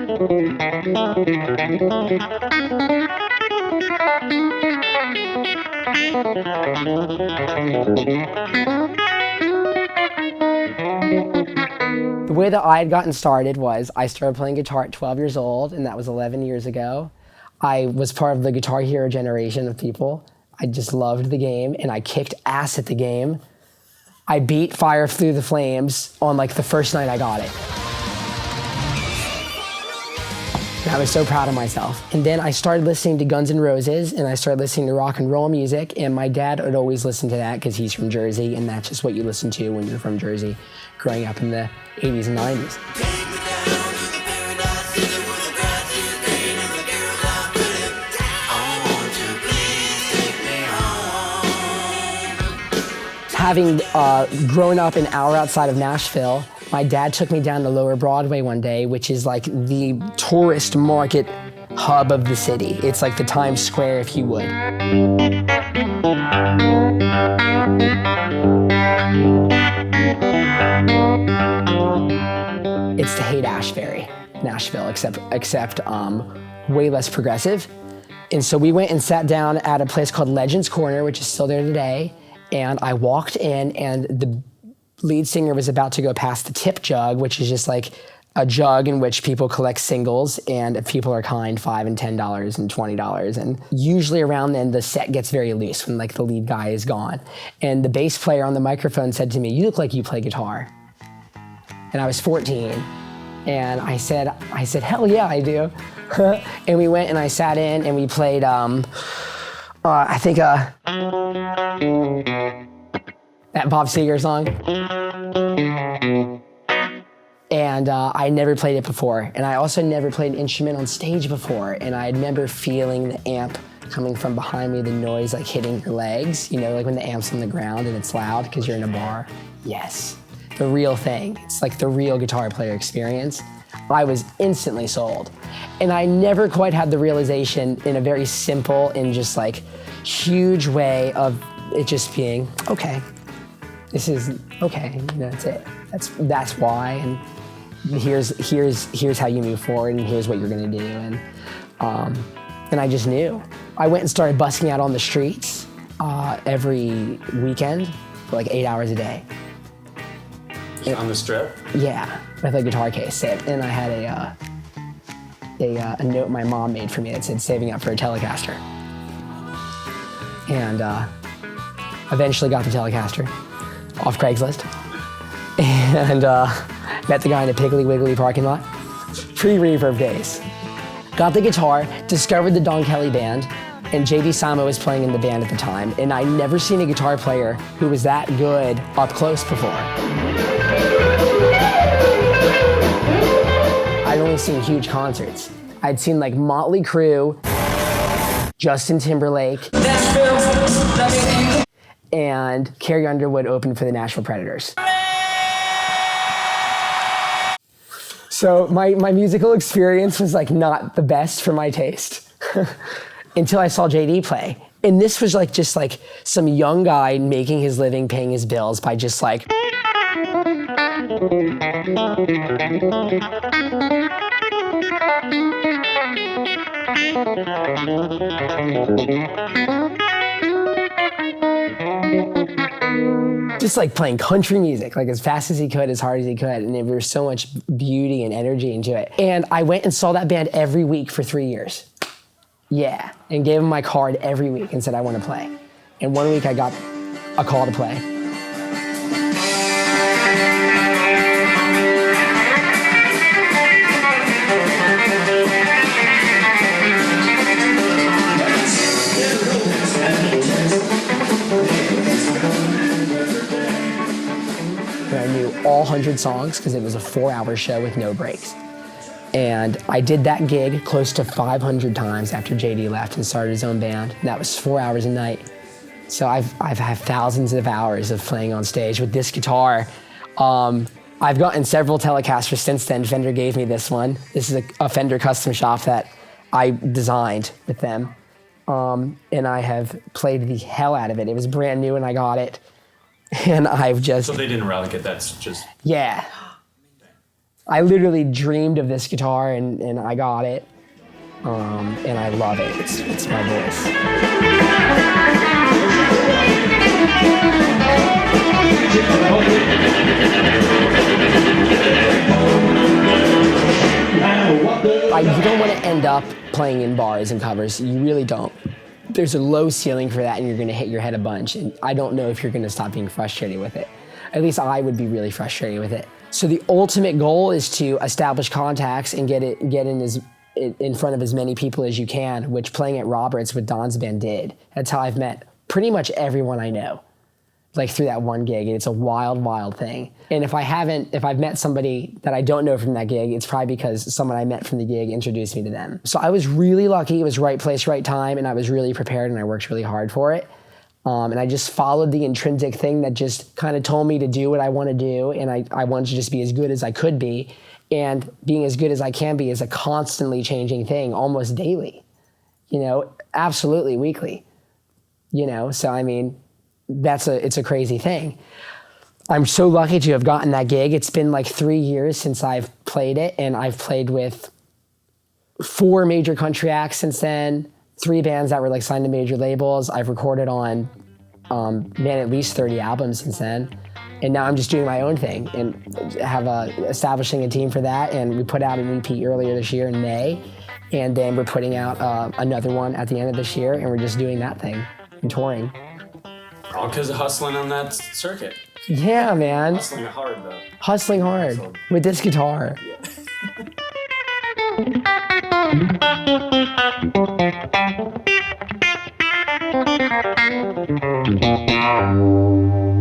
The way that I had gotten started was I started playing guitar at 12 years old, and that was 11 years ago. I was part of the Guitar Hero generation of people. I just loved the game, and I kicked ass at the game. I beat Fire Through the Flames on like the first night I got it. And I was so proud of myself. And then I started listening to Guns N' Roses, and I started listening to rock and roll music, and my dad would always listen to that because he's from Jersey, and that's just what you listen to when you're from Jersey, growing up in the 80s and 90s. Having grown up an hour outside of Nashville, my dad took me down to Lower Broadway one day, which is like the tourist market hub of the city. It's like the Times Square, if you would. It's the Haight-Ashbury, Nashville, except way less progressive. And so we went and sat down at a place called Legends Corner, which is still there today. And I walked in, and the lead singer was about to go past the tip jug, which is just like a jug in which people collect singles, and if people are kind, $5 and $10 and $20. And usually around then, the set gets very loose when like the lead guy is gone. And the bass player on the microphone said to me, "You look like you play guitar." And I was 14. And I said, "Hell yeah, I do." And we went and I sat in and we played, I think that Bob Seger song. And I never played it before. And I also never played an instrument on stage before. And I remember feeling the amp coming from behind me, the noise like hitting your legs, you know, like when the amp's on the ground and it's loud because you're in a bar. Yes, the real thing. It's like the real guitar player experience. I was instantly sold. And I never quite had the realization in a very simple and just like huge way of it just being, okay, this is okay, you know, that's it. That's why, and here's how you move forward, and here's what you're gonna do. And I just knew. I went and started busking out on the streets every weekend for like 8 hours a day. On the Strip? Yeah, with a guitar case. And I had a note my mom made for me that said, "Saving up for a Telecaster." And eventually got the Telecaster off Craigslist. And met the guy in a Piggly Wiggly parking lot. Pre-Reverb days. Got the guitar, discovered the Don Kelly band, and J.D. Samo was playing in the band at the time. And I'd never seen a guitar player who was that good up close before. I'd only seen huge concerts. I'd seen like Motley Crue, Justin Timberlake, Nashville, and Carrie Underwood opened for the Nashville Predators. So my musical experience was like not the best for my taste until I saw JD play. And this was like just like some young guy making his living, paying his bills by just like playing country music, like as fast as he could, as hard as he could. And there was so much beauty and energy into it. And I went and saw that band every week for 3 years. Yeah, and gave him my card every week and said, "I want to play." And one week I got a call to play. And I knew all 100 songs because it was a 4-hour show with no breaks. And I did that gig close to 500 times after JD left and started his own band. And that was 4 hours a night. So I've had thousands of hours of playing on stage with this guitar. I've gotten several Telecasters since then. Fender gave me this one. This is a Fender custom shop that I designed with them. And I have played the hell out of it. It was brand new when I got it. And I've just... So they didn't relic it, that's just... Yeah. I literally dreamed of this guitar and I got it. And I love it. It's my voice. You don't want to end up playing in bars and covers. You really don't. There's a low ceiling for that and you're going to hit your head a bunch. And I don't know if you're going to stop being frustrated with it. At least I would be really frustrated with it. So the ultimate goal is to establish contacts and get in front of as many people as you can, which playing at Roberts with Don's band did. That's how I've met pretty much everyone I know, like through that one gig. And it's a wild, wild thing. And if I've met somebody that I don't know from that gig, it's probably because someone I met from the gig introduced me to them. So I was really lucky. It was right place, right time, and I was really prepared and I worked really hard for it. And I just followed the intrinsic thing that just kind of told me to do what I want to do, and I wanted to just be as good as I could be. And being as good as I can be is a constantly changing thing, almost daily, absolutely weekly, So I mean, it's a crazy thing. I'm so lucky to have gotten that gig. It's been like 3 years since I've played it, and I've played with 4 major country acts since then. 3 bands that were like signed to major labels. I've recorded on, at least 30 albums since then. And now I'm just doing my own thing and establishing a team for that. And we put out an EP earlier this year in May. And then we're putting out another one at the end of this year. And we're just doing that thing and touring. All because of hustling on that circuit. Yeah, man. Hustling hard, though. Hustling hard with this guitar. Yeah.